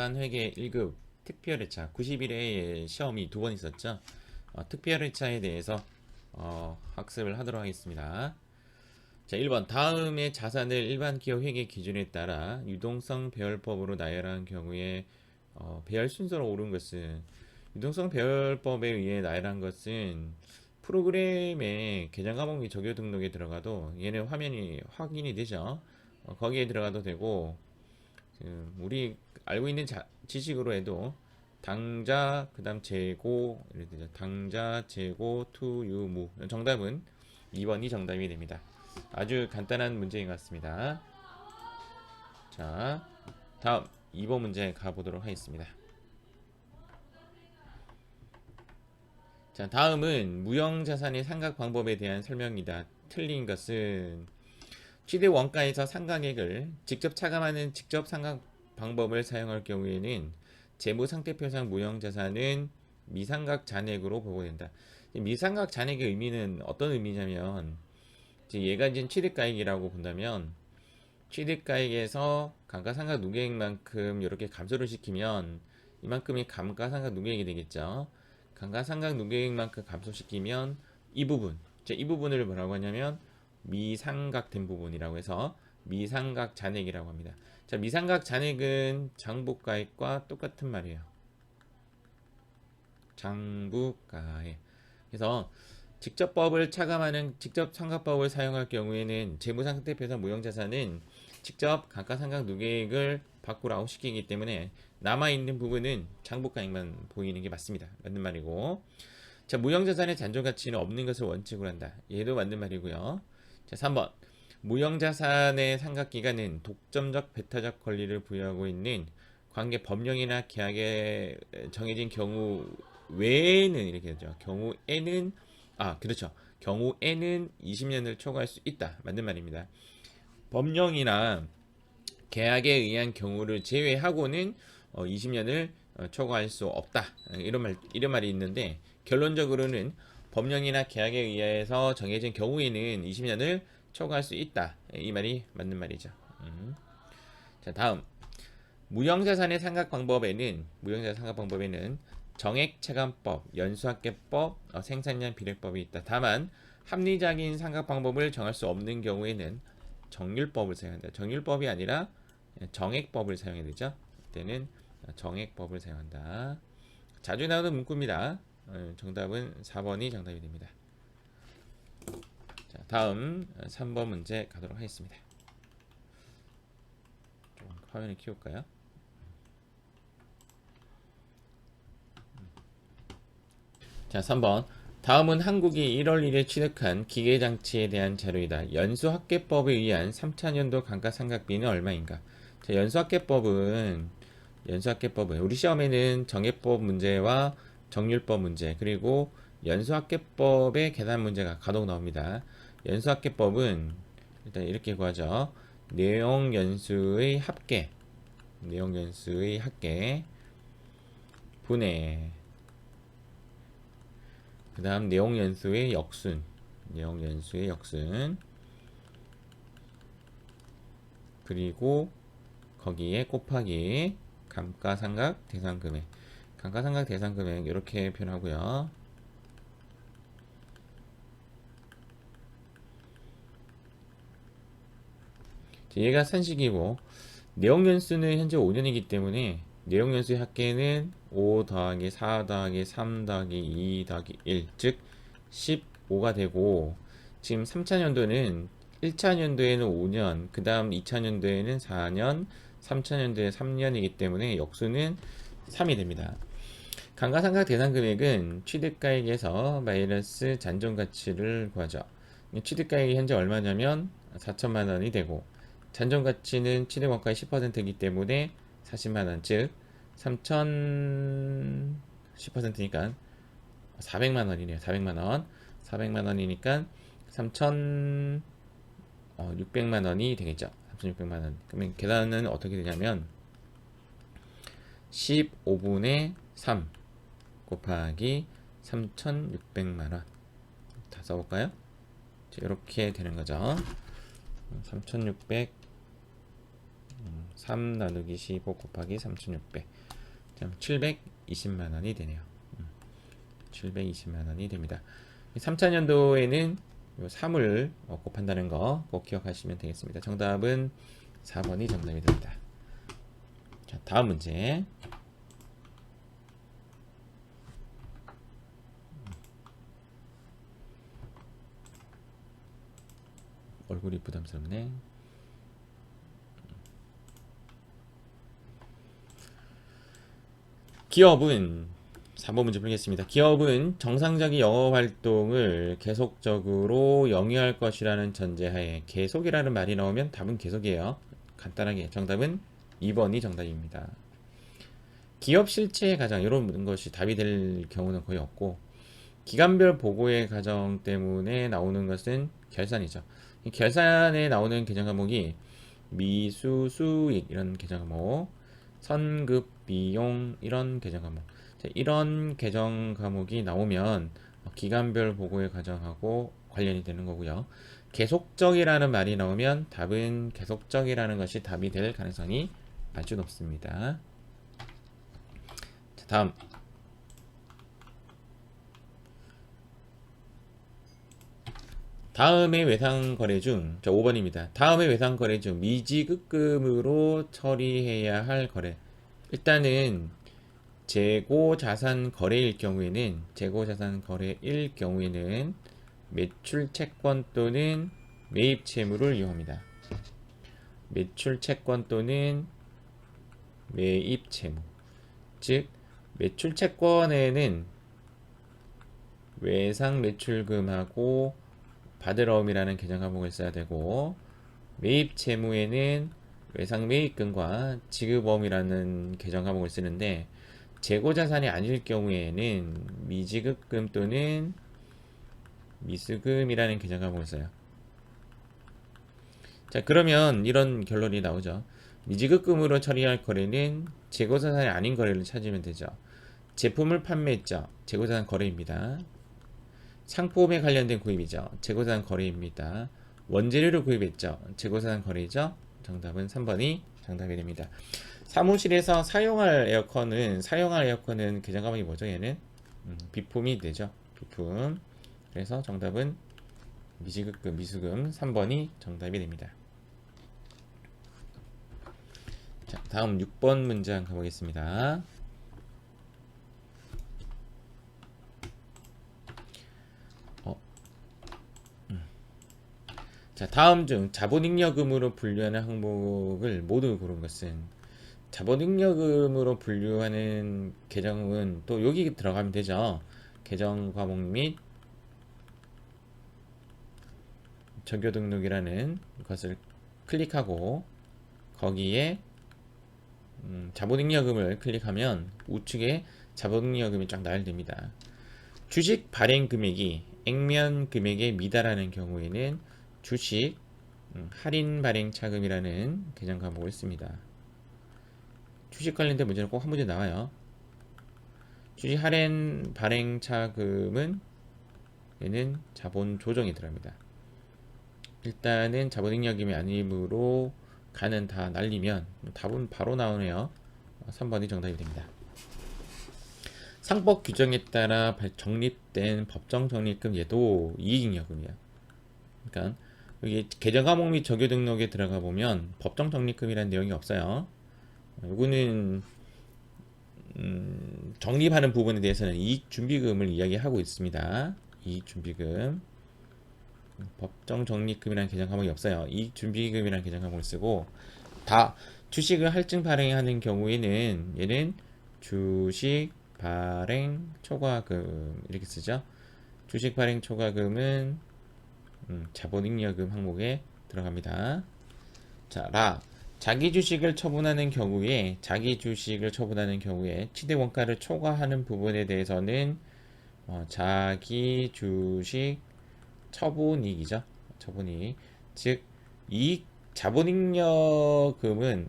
자산회계 1급 특별회차 90일에 시험이 2번 있었죠. 특별회차에 대해서 학습을 하도록 하겠습니다. 자, 1번 다음의 자산을 일반 기업 회계 기준에 따라 유동성 배열법으로 나열한 경우에 배열 순서로 옳은 것은 유동성 배열법에 의해 나열한 것은 프로그램의 계정 과목이 적요 등록에 들어가도 얘는 화면이 확인이 되죠. 거기에 들어가도 되고 우리 알고 있는 지식으로 해도 당자 그다음 재고 이렇게 되죠. 당자 재고 투 유무 정답은 2번이 정답이 됩니다. 아주 간단한 문제인 것 같습니다. 자, 다음 2번 문제 가보도록 하겠습니다. 자, 다음은 무형자산의 상각 방법에 대한 설명이다. 틀린 것은 취득 원가에서 상각액을 직접 차감하는 직접 상각 방법을 사용할 경우에는 재무상태표상 무형자산은 미상각 잔액으로 보고된다. 미상각 잔액의 의미는 어떤 의미냐면 얘가 이제 취득가액이라고 본다면 취득가액에서 감가상각 누계액만큼 이렇게 감소를 시키면 이만큼이 감가상각 누계액이 되겠죠. 감가상각 누계액만큼 감소시키면 이 부분을 뭐라고 하냐면 미상각된 부분이라고 해서 미상각 잔액이라고 합니다. 자, 미상각 잔액은 장부가액과 똑같은 말이에요. 장부가액. 그래서 직접법을 차감하는 직접 상각법을 사용할 경우에는 재무상태표상 무형자산은 직접 감가상각 누계액을 밖으로 아웃시키기 때문에 남아있는 부분은 장부가액만 보이는 게 맞습니다. 맞는 말이고, 자, 무형자산의 잔존가치는 없는 것을 원칙으로 한다. 얘도 맞는 말이고요. 자, 3번 무형자산의 상각기간은 독점적 배타적 권리를 부여하고 있는 관계 법령이나 계약에 정해진 경우 외에는 이렇게 되죠. 경우에는 그렇죠. 경우에는 20년을 초과할 수 있다. 맞는 말입니다. 법령이나 계약에 의한 경우를 제외하고는 20년을 초과할 수 없다. 이런 말이 있는데 결론적으로는 법령이나 계약에 의해서 정해진 경우에는 20년을 초과할 수 있다. 이 말이 맞는 말이죠. 자, 다음 무형자산의 상각 방법에는 정액체감법, 연수합계법, 생산량 비례법이 있다. 다만 합리적인 상각 방법을 정할 수 없는 경우에는 정률법을 사용한다. 정률법이 아니라 정액법을 사용해야 되죠. 그때는 정액법을 사용한다. 자주 나오는 문구입니다. 정답은 4번이 정답이 됩니다. 자, 다음 3번 문제 가도록 하겠습니다. 좀 화면을 키울까요? 자, 3번. 다음은 한국이 1월 1일 취득한 기계장치에 대한 자료이다. 연수합계법에 의한 3차년도 감가상각비는 얼마인가? 자, 연수합계법은 우리 시험에는 정액법 문제와 정률법 문제 그리고 연수합계법의 계산 문제가 간혹 나옵니다. 연수합계법은 일단 이렇게 구하죠. 내용연수의 합계 분해 그 다음 내용연수의 역순 그리고 거기에 곱하기 감가상각 대상금액 이렇게 표현하고요. 얘가 산식이고 내용연수는 현재 5년이기 때문에 내용연수의 합계는 5 더하기 4 더하기 3 더하기 2 더하기 1 즉 15가 되고 지금 3차년도는 1차년도에는 5년 그 다음 2차년도에는 4년 3차년도에 3년이기 때문에 역수는 3이 됩니다. 감가상각 대상금액은 취득가액에서 마이너스 잔존가치를 구하죠. 취득가액이 현재 얼마냐면 4천만원이 되고 잔존가치는 취득원가의 10%이기 때문에 40만원 즉 3천 10%니까 400만원이네요. 400만원이니까 3,600만원이 되겠죠. 3,600만원. 그러면 계산은 어떻게 되냐면 15분의 3 곱하기 3,600만원 다 써볼까요? 이렇게 되는 거죠. 3,600 3 나누기 15 곱하기 3600. 720만 원이 되네요. 720만 원이 됩니다. 3차년도에는 3을 곱한다는 거 꼭 기억하시면 되겠습니다. 정답은 4번이 정답이 됩니다. 자, 다음 문제. 얼굴이 부담스럽네. 기업은 4번 문제 풀겠습니다. 기업은 정상적인 영업 활동을 계속적으로 영위할 것이라는 전제하에 계속이라는 말이 나오면 답은 계속이에요. 간단하게 정답은 2번이 정답입니다. 기업 실체 가정 이런 것이 답이 될 경우는 거의 없고 기간별 보고의 과정 때문에 나오는 것은 결산이죠. 이 결산에 나오는 계정 과목이 미수, 수익 이런 계정 과목, 선급, 비용 이런 계정 과목. 자, 이런 계정 과목이 나오면 기간별 보고의 과정하고 관련이 되는 거고요. 계속적이라는 말이 나오면 답은 계속적이라는 것이 답이 될 가능성이 아주 높습니다. 자, 다음. 다음의 외상거래 중, 5번입니다. 다음의 외상거래 중 미지급금으로 처리해야 할 거래. 일단은 재고자산 거래일 경우에는 매출 채권 또는 매입 채무를 이용합니다. 매출 채권 또는 매입 채무. 즉 매출 채권에는 외상 매출금하고 받으러옴이라는 계정 과목을 써야 되고 매입 채무에는 외상 매입금과 지급어음이라는 계정 과목을 쓰는데 재고자산이 아닐 경우에는 미지급금 또는 미수금이라는 계정 과목을 써요. 자, 그러면 이런 결론이 나오죠. 미지급금으로 처리할 거래는 재고자산이 아닌 거래를 찾으면 되죠. 제품을 판매했죠. 재고자산 거래입니다. 상품에 관련된 구입이죠. 재고자산 거래입니다. 원재료를 구입했죠. 재고자산 거래이죠. 정답은 3번이 정답이 됩니다. 사무실에서 사용할 에어컨은 계정 과목이 뭐죠? 얘는 비품이 되죠. 비품. 그래서 정답은 미지급금, 미수금 3번이 정답이 됩니다. 자, 다음 6번 문장 가보겠습니다. 자, 다음 중 자본잉여금으로 분류하는 항목을 모두 고른 것은 자본잉여금으로 분류하는 계정은 또 여기 들어가면 되죠. 계정 과목 및 정교 등록이라는 것을 클릭하고 거기에 자본잉여금을 클릭하면 우측에 자본잉여금이 쫙 나열됩니다. 주식 발행 금액이 액면 금액에 미달하는 경우에는 주식 할인 발행 차금이라는 계정 과목을 씁니다. 주식 관련된 문제는 꼭 한 문제 나와요. 주식 할인 발행 차금은 얘는 자본 조정에 들어갑니다. 일단은 자본잉여금이 아니므로 가는 다 날리면 답은 바로 나오네요. 3번이 정답이 됩니다. 상법 규정에 따라 적립된 법정 적립금 얘도 이익잉여금이야. 그러니까 여기 계정 과목 및 정교 등록에 들어가 보면 법정 적립금이라는 내용이 없어요. 요거는 적립하는 부분에 대해서는 이익준비금을 이야기하고 있습니다. 이익준비금. 법정 적립금이라는 계정 과목이 없어요. 이익준비금이라는 계정 과목을 쓰고 다 주식을 할증 발행하는 경우에는 얘는 주식 발행 초과금 이렇게 쓰죠. 주식 발행 초과금은 자본잉여금 항목에 들어갑니다. 자, 자기 주식을 처분하는 경우에 취득 원가를 초과하는 부분에 대해서는 자기 주식 처분이익이죠. 처분이익. 즉 이익 자본잉여금은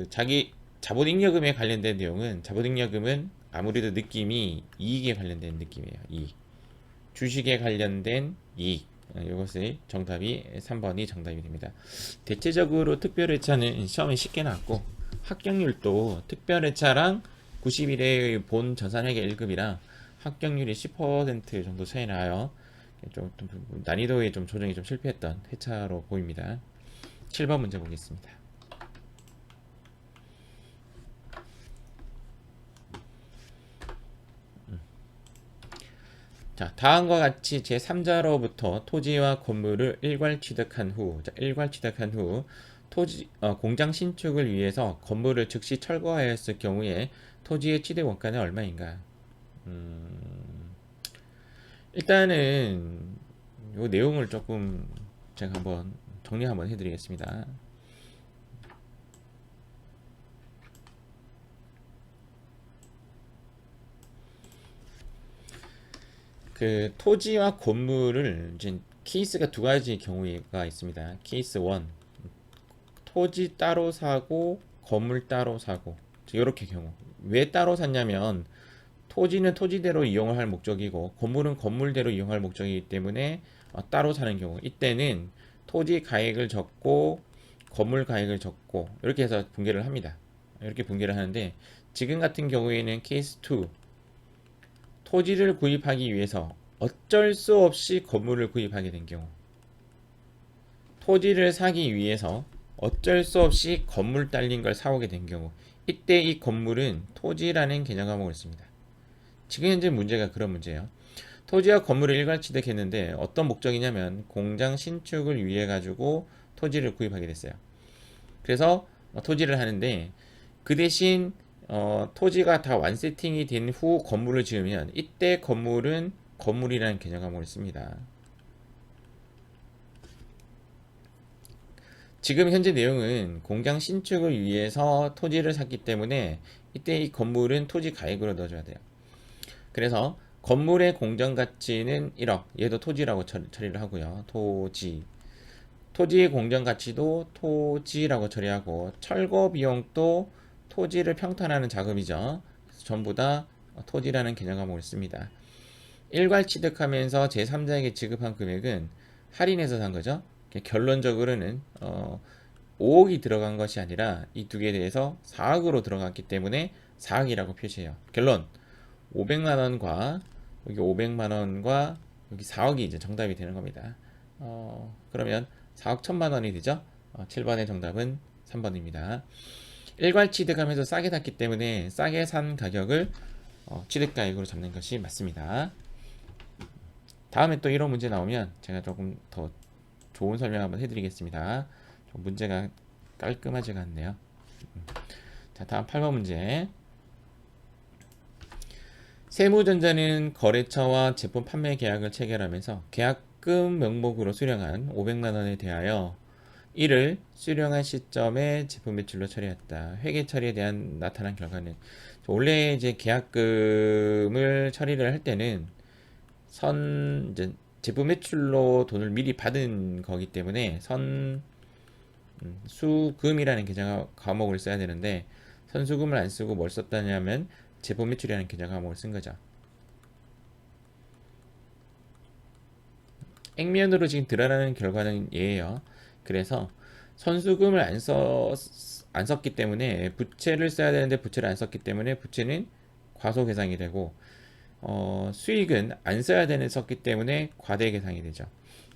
자기 자본잉여금에 관련된 내용은 자본잉여금은 아무래도 느낌이 이익에 관련된 느낌이에요. 이익. 주식에 관련된 이익. 이것의 정답이 3번이 정답이 됩니다. 대체적으로 특별회차는 시험에 쉽게 나왔고 합격률도 특별회차랑 90일의 본 전산회계 1급이랑 합격률이 10% 정도 차이 나요. 좀 난이도에 좀 조정이 좀 실패했던 회차로 보입니다. 7번 문제 보겠습니다. 자, 다음과 같이 제3자로부터 토지와 건물을 일괄 취득한 후, 공장 신축을 위해서 건물을 즉시 철거하였을 경우에 토지의 취득 원가는 얼마인가? 일단은 이 내용을 조금 제가 한번 정리 한번 해드리겠습니다. 그 토지와 건물을 이제 케이스가 두 가지 경우가 있습니다. 케이스 1, 토지 따로 사고 건물 따로 사고 이렇게 경우. 왜 따로 샀냐면 토지는 토지대로 이용을 할 목적이고 건물은 건물대로 이용할 목적이기 때문에 따로 사는 경우, 이때는 토지 가액을 적고 건물 가액을 적고 이렇게 해서 분개를 합니다. 이렇게 분개를 하는데 지금 같은 경우에는 케이스 2, 토지를 구입하기 위해서 어쩔 수 없이 건물을 구입하게 된 경우, 토지를 사기 위해서 어쩔 수 없이 건물 딸린 걸 사오게 된 경우, 이때 이 건물은 토지라는 개념 과목을 씁니다. 지금 현재 문제가 그런 문제예요. 토지와 건물을 일괄 취득했는데 어떤 목적이냐면 공장 신축을 위해 가지고 토지를 구입하게 됐어요. 그래서 토지를 하는데 그 대신 토지가 다 완세팅이 된 후 건물을 지으면 이때 건물은 건물이라는 개념 과목을 씁니다. 지금 현재 내용은 공장 신축을 위해서 토지를 샀기 때문에 이때 이 건물은 토지 가액으로 넣어줘야 돼요. 그래서 건물의 공정 가치는 1억, 얘도 토지라고 처리를 하고요. 토지의 공정 가치도 토지라고 처리하고 철거 비용도 토지를 평탄하는 작업이죠. 그래서 전부 다 토지라는 개념 과목을 씁니다. 일괄 취득하면서 제3자에게 지급한 금액은 할인해서 산 거죠. 결론적으로는 5억이 들어간 것이 아니라 이 두 개에 대해서 4억으로 들어갔기 때문에 4억이라고 표시해요. 결론 500만원과 여기 500만원과 여기 4억이 이제 정답이 되는 겁니다. 그러면 4억 1000만원이 되죠. 7번의 정답은 3번입니다. 일괄 취득하면서 싸게 샀기 때문에 싸게 산 가격을 취득가액으로 잡는 것이 맞습니다. 다음에 또 이런 문제 나오면 제가 조금 더 좋은 설명 한번 해드리겠습니다. 문제가 깔끔하지가 않네요. 자, 다음 8번 문제. 세무전자는 거래처와 제품 판매 계약을 체결하면서 계약금 명목으로 수령한 500만원에 대하여 이를 수령한 시점에 제품 매출로 처리했다. 회계 처리에 대한 나타난 결과는, 원래 이제 계약금을 처리를 할 때는 이제 제품 매출로 돈을 미리 받은 거기 때문에 수금이라는 계정 과목을 써야 되는데 선수금을 안 쓰고 뭘 썼다냐면 제품 매출이라는 계정 과목을 쓴 거죠. 액면으로 지금 드러나는 결과는 얘예요. 그래서 선수금을 안 썼기 때문에 부채를 써야 되는데 부채를 안 썼기 때문에 부채는 과소계상이 되고, 수익은 안 써야 되는 썼기 때문에 과대계상이 되죠.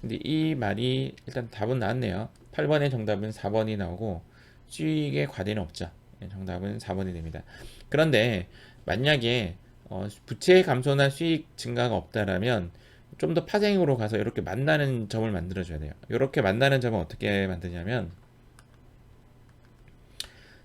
근데 이 말이 일단 답은 나왔네요. 8번의 정답은 4번이 나오고 수익의 과대는 없죠. 정답은 4번이 됩니다. 그런데 만약에 부채 감소나 수익 증가가 없다라면 좀 더 파생으로 가서 이렇게 만나는 점을 만들어 줘야 돼요. 이렇게 만나는 점은 어떻게 만드냐면,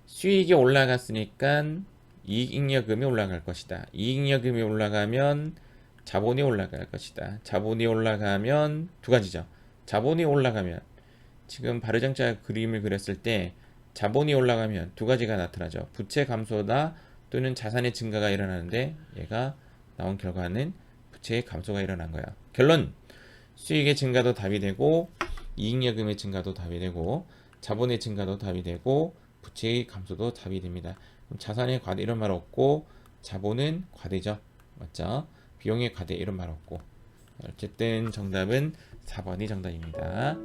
수익이 올라갔으니까 이익잉여금이 올라갈 것이다. 이익잉여금이 올라가면 자본이 올라갈 것이다. 자본이 올라가면 두 가지죠. 자본이 올라가면, 지금 바르장자 그림을 그렸을 때 자본이 올라가면 두 가지가 나타나죠. 부채 감소다 또는 자산의 증가가 일어나는데 얘가 나온 결과는 부채의 감소가 일어난 거야. 결론, 수익의 증가도 답이 되고 이익여금의 증가도 답이 되고 자본의 증가도 답이 되고 부채의 감소도 답이 됩니다. 그럼 자산의 과대 이런 말 없고 자본은 과대죠. 맞죠? 비용의 과대 이런 말 없고 어쨌든 정답은 4번이 정답입니다.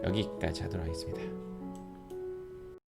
여기까지 하도록 하겠습니다.